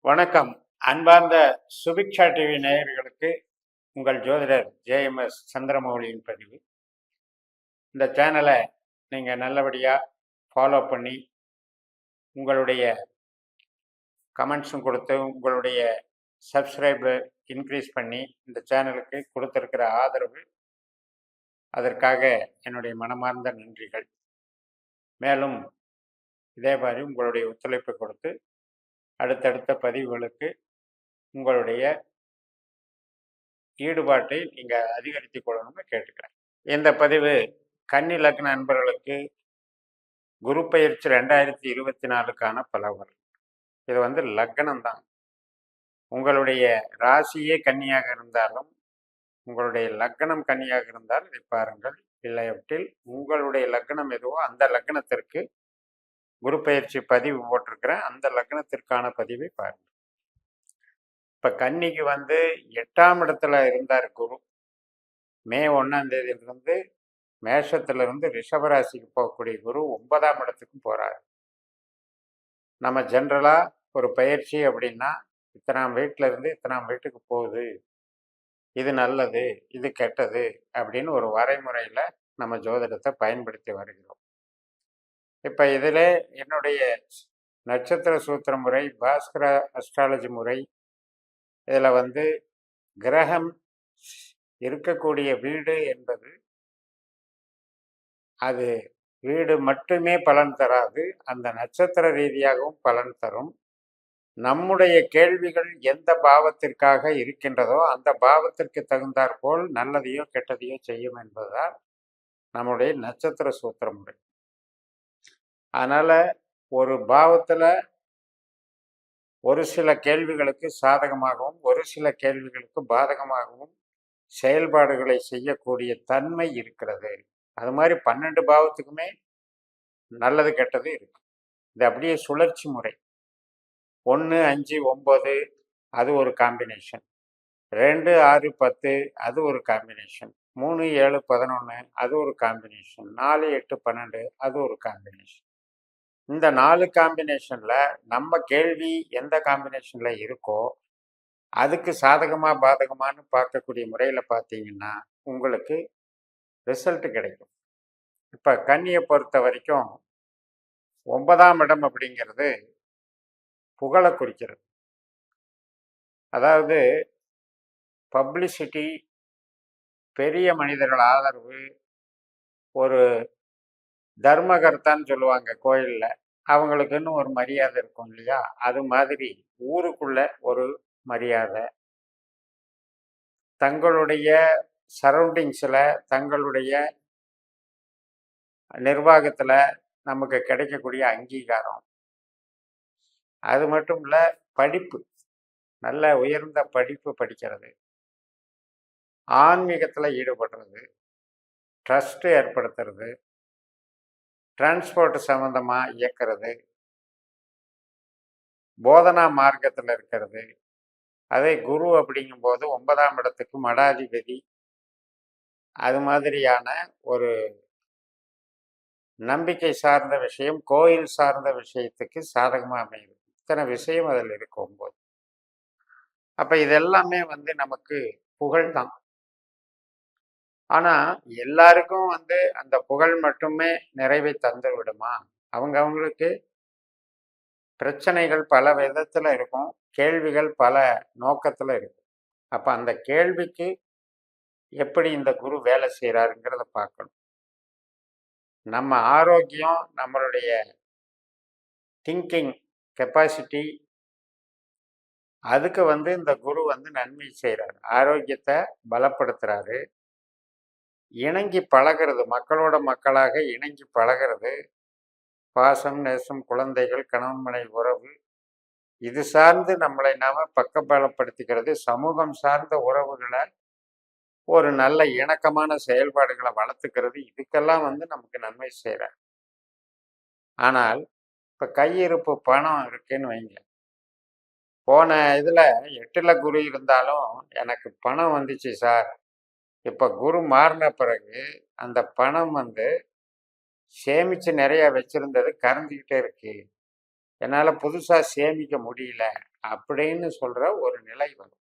வணக்கம். அன்பார்ந்த சுபிக்ஷா டிவி நேயர்களுக்கு உங்கள் ஜோதிடர் ஜேஎம்எஸ் சந்திரமௌலியின் பதிவு. இந்த சேனலை நீங்கள் நல்லபடியாக ஃபாலோ பண்ணி உங்களுடைய கமெண்ட்ஸும் கொடுத்து உங்களுடைய சப்ஸ்கிரைபை இன்க்ரீஸ் பண்ணி இந்த சேனலுக்கு கொடுத்துருக்கிற ஆதரவு, அதற்காக என்னுடைய மனமார்ந்த நன்றிகள். மேலும் இதே மாதிரி உங்களுடைய ஒத்துழைப்பை கொடுத்து அடுத்தடுத்த பதிவுகளுக்கு உங்களுடைய ஈடுபாட்டை நீங்கள் அதிகரித்துக் கொள்ளணும்னு கேட்டுக்கிறேன். இந்த பதிவு கன்னி லக்ன நண்பர்களுக்கு குரு பயிற்சி 2024க்கான பலன்கள். இது லக்னம் தான். உங்களுடைய ராசியே கன்னியாக இருந்தாலும், உங்களுடைய லக்னம் கன்னியாக இருந்தால் இதை பாருங்கள். இல்லையவற்றில் உங்களுடைய லக்னம் எதுவோ அந்த லக்னத்திற்கு குரு பயிற்சி பதிவு போட்டிருக்கிறேன். அந்த லக்னத்திற்கான பதிவை பாருங்கள். இப்போ கன்னிக்கு 8ஆம் இடத்துல இருந்தார் குரு. மே 1ஆம் தேதியிலிருந்து மேஷத்திலிருந்து ரிஷபராசிக்கு போகக்கூடிய குரு 9ஆம் இடத்துக்கும் போகிறார். நம்ம ஜென்ரலாக ஒரு பயிற்சி அப்படின்னா இத்தனாம் வீட்டில் இருந்து இத்தனாம் வீட்டுக்கு போகுது, இது நல்லது இது கெட்டது அப்படின்னு ஒரு வரைமுறையில் நம்ம ஜோதிடத்தை பயன்படுத்தி வருகிறோம். இப்போ இதில் என்னுடைய நட்சத்திர சூத்திர முறை, பாஸ்கர அஸ்ட்ராலஜி முறை, இதில் கிரகம் இருக்கக்கூடிய வீடு என்பது அது வீடு மட்டுமே பலன் தராது, அந்த நட்சத்திர ரீதியாகவும் பலன் தரும். நம்முடைய கேள்விகள் எந்த பாவத்திற்காக இருக்கின்றதோ அந்த பாவத்திற்கு தகுந்தாற்போல் நல்லதையோ கெட்டதையோ செய்யும் என்பதுதான் நம்முடைய நட்சத்திர சூத்திர முறை. அதனால ஒரு பாவத்துல ஒரு சில கேள்விகளுக்கு சாதகமாகவும் ஒரு சில கேள்விகளுக்கு பாதகமாகவும் செயல்பாடுகளை செய்யக்கூடிய தன்மை இருக்கிறது. அது மாதிரி 12 பாவத்துக்குமே நல்லது கெட்டது இருக்கு. இது அப்படியே சுழற்சி முறை. 1, 5, 9 அது ஒரு காம்பினேஷன், 2, 6, 10 அது ஒரு காம்பினேஷன், 3, 7, 11 அது ஒரு காம்பினேஷன், 4, 8, 12 அது ஒரு காம்பினேஷன். இந்த 4 காம்பினேஷன்ல நம்ம கேள்வி எந்த காம்பினேஷன்ல இருக்கோ அதுக்கு சாதகமா பாதகமானு பார்க்கக்கூடிய முறையில பார்த்தீங்கன்னா உங்களுக்கு ரிசல்ட் கிடைக்கும். இப்ப கன்னியை பொறுத்த வரைக்கும் 9ஆம் இடம் அப்படிங்கிறது புகழை குறிக்கிறது. அதாவது பப்ளிசிட்டி, பெரிய மனிதர்கள் ஆதரவு, ஒரு தர்மகர்த்தான்னு சொல்லுவாங்க கோயில்ல, அவங்களுக்குன்னு ஒரு மரியாதை இருக்கும் இல்லையா, அது மாதிரி ஊருக்குள்ள ஒரு மரியாதை, தங்களுடைய சரௌண்டிங்ஸில் தங்களுடைய நிர்வாகத்தில் நமக்கு கிடைக்கக்கூடிய அங்கீகாரம், அது மட்டும் இல்லை படிப்பு, நல்ல உயர்ந்த படிப்பு படிக்கிறது, ஆன்மீகத்தில் ஈடுபடுறது, ட்ரஸ்ட் ஏற்படுத்துறது, டிரான்ஸ்போர்ட் சம்மந்தமாக இயக்கிறது, போதனா மார்க்கத்தில் இருக்கிறது. அதே குரு அப்படிங்கும்போது 9ஆம் இடத்துக்கு மடாதிபதி. அது மாதிரியான ஒரு நம்பிக்கை சார்ந்த விஷயம், கோயில் சார்ந்த விஷயத்துக்கு சாதகமாக அமையுது. இத்தனை விஷயம் அதில் இருக்கும் போது அப்போ இதெல்லாமே நமக்கு புகழ் தான். ஆனால் எல்லாருக்கும் அந்த புகழ் மட்டுமே நிறைவை தந்து விடுமா? அவங்களுக்கு பிரச்சனைகள் பல விதத்தில் இருக்கும், கேள்விகள் பல நோக்கத்தில் இருக்கும். அப்போ அந்த கேள்விக்கு எப்படி இந்த குரு வேலை செய்கிறாருங்கிறத பார்க்கணும். நம்ம ஆரோக்கியம், நம்மளுடைய திங்கிங் கெப்பாசிட்டி, அதுக்கு இந்த குரு நன்மை செய்கிறாரு, ஆரோக்கியத்தை பலப்படுத்துறாரு. இணங்கி பழகிறது, மக்களோட மக்களாக இணங்கி பழகிறது, பாசம் நேசம், குழந்தைகள், கணவன் மனைவி உறவு, இது சார்ந்து நம்மளை நாம பக்கபலப்படுத்திக்கிறது, சமூகம் சார்ந்த உறவுகளை, ஒரு நல்ல இணக்கமான செயல்பாடுகளை வளர்த்துக்கிறது, இதுக்கெல்லாம் நமக்கு நன்மை செய்கிறார். ஆனால் இப்போ கையிருப்பு பணம் இருக்குன்னு வைங்க, போன இதில் 8ல் குரு இருந்தாலும் எனக்கு பணம் வந்துச்சு சார், இப்போ குரு மாறின பிறகு அந்த பணம் சேமித்து நிறையா வச்சுருந்தது கரைஞ்சிக்கிட்டே இருக்கு, என்னால் புதுசாக சேமிக்க முடியல அப்படின்னு சொல்கிற ஒரு நிலை வரும்.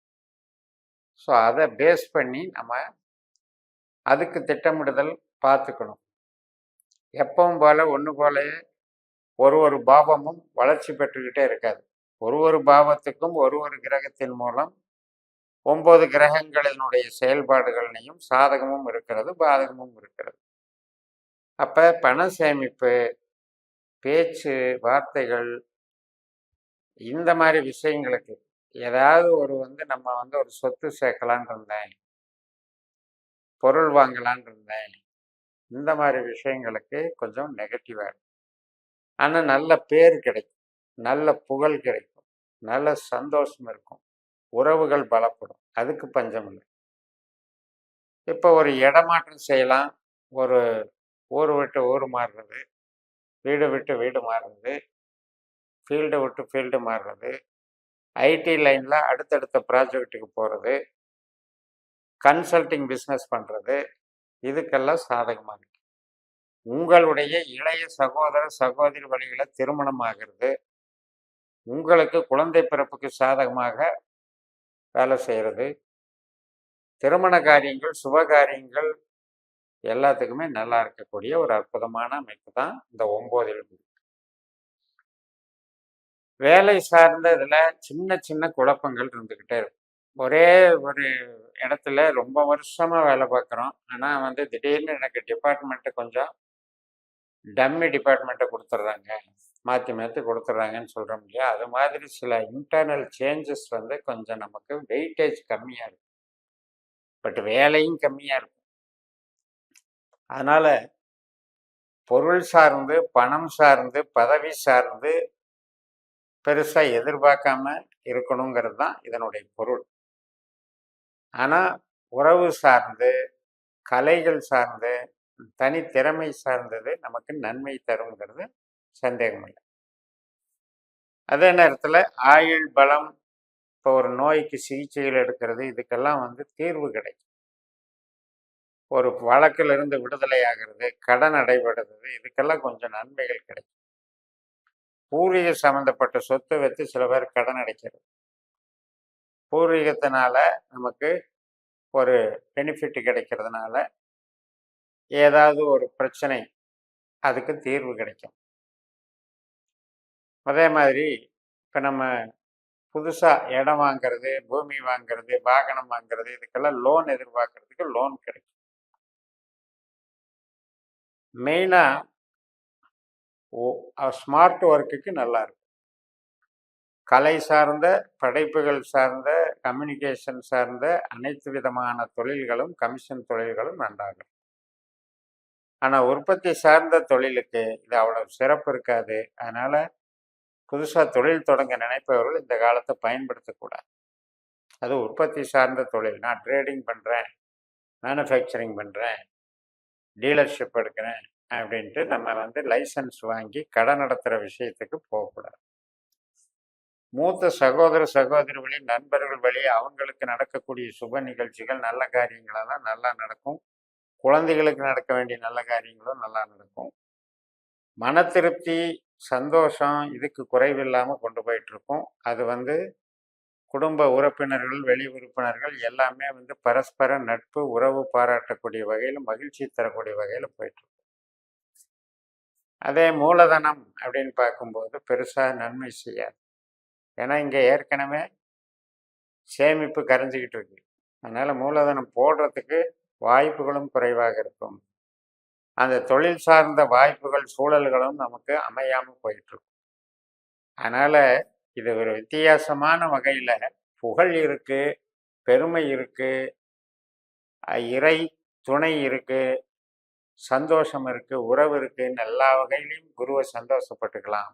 ஸோ அதை பேஸ் பண்ணி நம்ம அதுக்கு திட்டமிடுதல் பார்த்துக்கணும். எப்பவும் போல ஒன்று போல ஒரு பாவமும் வளர்ச்சி பெற்றுக்கிட்டே இருக்காது. ஒரு பாவத்துக்கும் ஒரு கிரகத்தின் மூலம் 9 கிரகங்களினுடைய செயல்பாடுகள்லையும் சாதகமும் இருக்கிறது, பாதகமும் இருக்கிறது. அப்போ பண சேமிப்பு, பேச்சு, வார்த்தைகள், இந்த மாதிரி விஷயங்களுக்கு ஏதாவது நம்ம ஒரு சொத்து சேர்க்கலான் இருந்தேன், பொருள் வாங்கலான் இருந்தேன், இந்த மாதிரி விஷயங்களுக்கு கொஞ்சம் நெகட்டிவாக இருக்கும். ஆனால் நல்ல பேர் கிடைக்கும், நல்ல புகழ் கிடைக்கும், நல்ல சந்தோஷம் இருக்கும், உறவுகள் பலப்படும், அதுக்கு பஞ்சம் இல்லை. இப்போ ஒரு இடமாற்றம் செய்யலாம், ஒரு ஊர் விட்டு ஊர் மாறுறது, வீடு விட்டு வீடு மாறுறது, ஃபீல்டு விட்டு ஃபீல்டு மாறுறது, ஐடி லைனில் அடுத்தடுத்த ப்ராஜெக்ட்டுக்கு போகிறது, கன்சல்டிங் பிஸ்னஸ் பண்ணுறது, இதுக்கெல்லாம் சாதகமாக இருக்கு. உங்களுடைய இளைய சகோதர சகோதரி வழிகளை திருமணம் ஆகிறது, உங்களுக்கு குழந்தை பிறப்புக்கு சாதகமாக வேலை செய்கிறது, திருமண காரியங்கள், சுப காரியங்கள் எல்லாத்துக்குமே நல்லா இருக்கக்கூடிய ஒரு அற்புதமான அமைப்பு தான் இந்த 9. வேலை சார்ந்த இதில் சின்ன சின்ன குழப்பங்கள் இருந்துக்கிட்டே இருக்கும். ஒரே ஒரு இடத்துல ரொம்ப வருஷமாக வேலை பார்க்குறோம், ஆனால் திடீர்னு எனக்கு டிபார்ட்மெண்ட்டு கொஞ்சம் டம்மி டிபார்ட்மெண்ட்டை கொடுத்துட்றாங்க, மாற்றி மாற்றி கொடுத்துட்றாங்கன்னு சொல்கிறோம் இல்லையா? அது மாதிரி சில இன்டர்னல் சேஞ்சஸ் கொஞ்சம் நமக்கு வெயிட்டேஜ் கம்மியாக இருக்கும், பட் வேலையும் கம்மியாக இருக்கும். அதனால் பொருள் சார்ந்து, பணம் சார்ந்து, பதவி சார்ந்து பெருசாக எதிர்பார்க்காம இருக்கணுங்கிறது தான் இதனுடைய பொருள். ஆனால் உறவு சார்ந்து, கலைகள் சார்ந்து, தனித்திறமை சார்ந்தது நமக்கு நன்மை தருங்கிறது சந்தேகம் இல்லை. அதே நேரத்தில் ஆயுள் பலம், இப்போ ஒரு நோய்க்கு சிகிச்சைகள் எடுக்கிறது, இதுக்கெல்லாம் தீர்வு கிடைக்கும். ஒரு வழக்கிலிருந்து விடுதலை ஆகிறது, கடன் அடைபடுறது, இதுக்கெல்லாம் கொஞ்சம் நன்மைகள் கிடைக்கும். பூர்வீக சம்மந்தப்பட்ட சொத்தை வச்சு சில பேர் கடன் அடைக்கிறது, பூர்வீகத்தினால நமக்கு ஒரு பெனிஃபிட் கிடைக்கிறதுனால ஏதாவது ஒரு பிரச்சனை, அதுக்கு தீர்வு கிடைக்கும். அதே மாதிரி இப்போ நம்ம புதுசாக இடம் வாங்கிறது, பூமி வாங்கிறது, வாகனம் வாங்கிறது, இதுக்கெல்லாம் லோன் எதிர்பார்க்கறதுக்கு லோன் கிடைக்கும். மெயினாக ஸ்மார்ட் ஒர்க்குக்கு நல்லா இருக்கும். கலை சார்ந்த, படைப்புகள் சார்ந்த, கம்யூனிகேஷன் சார்ந்த அனைத்து விதமான தொழில்களும், கமிஷன் தொழில்களும் நன்றாகும். ஆனால் உற்பத்தி சார்ந்த தொழிலுக்கு இது அவ்வளவு சிறப்பு இருக்காது. அதனால் புதுசாக தொழில் தொடங்க நினைப்பவர்கள் இந்த காலத்தை பயன்படுத்தக்கூடாது. அது உற்பத்தி சார்ந்த தொழில். நான் ட்ரேடிங் பண்ணுறேன், மேனுஃபேக்சரிங் பண்ணுறேன், டீலர்ஷிப் எடுக்கிறேன் அப்படின்ட்டு நம்ம லைசன்ஸ் வாங்கி கடன் நடத்துகிற விஷயத்துக்கு போகக்கூடாது. மூத்த சகோதர சகோதரி வழி, நண்பர்கள் வழி அவங்களுக்கு நடக்கக்கூடிய சுப நிகழ்ச்சிகள், நல்ல காரியங்களெல்லாம் நல்லா நடக்கும். குழந்தைகளுக்கு நடக்க வேண்டிய நல்ல காரியங்களும் நல்லா நடக்கும். மன திருப்தி, சந்தோஷம் இதுக்கு குறைவில்லாமல் கொண்டு போயிட்டுருக்கும். அது குடும்ப உறுப்பினர்கள், வெளி உறுப்பினர்கள் எல்லாமே பரஸ்பர நட்பு, உறவு பாராட்டக்கூடிய வகையில், மகிழ்ச்சி தரக்கூடிய வகையில் போயிட்டுருக்கும். அதே மூலதனம் அப்படின்னு பார்க்கும்போது பெருசாக நன்மை செய்யாது. ஏன்னா இங்கே ஏற்கனவே சேமிப்பு கரைஞ்சிக்கிட்டு இருக்கு. அதனால் மூலதனம் போடுறதுக்கு வாய்ப்புகளும் குறைவாக இருக்கும். அந்த தொழில் சார்ந்த வாய்ப்புகள், சூழல்களும் நமக்கு அமையாமல் போயிட்டுருக்கும். அதனால் இது ஒரு வித்தியாசமான வகையில் புகழ் இருக்குது, பெருமை இருக்குது, இறை துணை இருக்குது, சந்தோஷம் இருக்குது, உறவு இருக்குன்னு எல்லா வகையிலையும் குருவை சந்தோஷப்பட்டுக்கலாம்.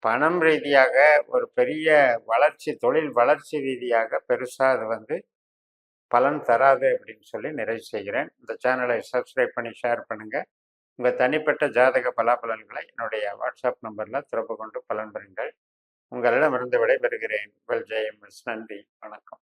பணம் ரீதியாக ஒரு பெரிய வளர்ச்சி, தொழில் வளர்ச்சி ரீதியாக பெருசாக அது பலன் தராது அப்படின்னு சொல்லி நிறைவு செய்கிறேன். இந்த சேனலை சப்ஸ்கிரைப் பண்ணி ஷேர் பண்ணுங்கள். உங்கள் தனிப்பட்ட ஜாதக பலாபலன்களை என்னுடைய வாட்ஸ்அப் நம்பரில் தொடர்பு கொண்டு பலன் பெறுங்கள். உங்களிடமிருந்து விடைபெறுகிறேன். உங்கள் ஜெயம். நன்றி, வணக்கம்.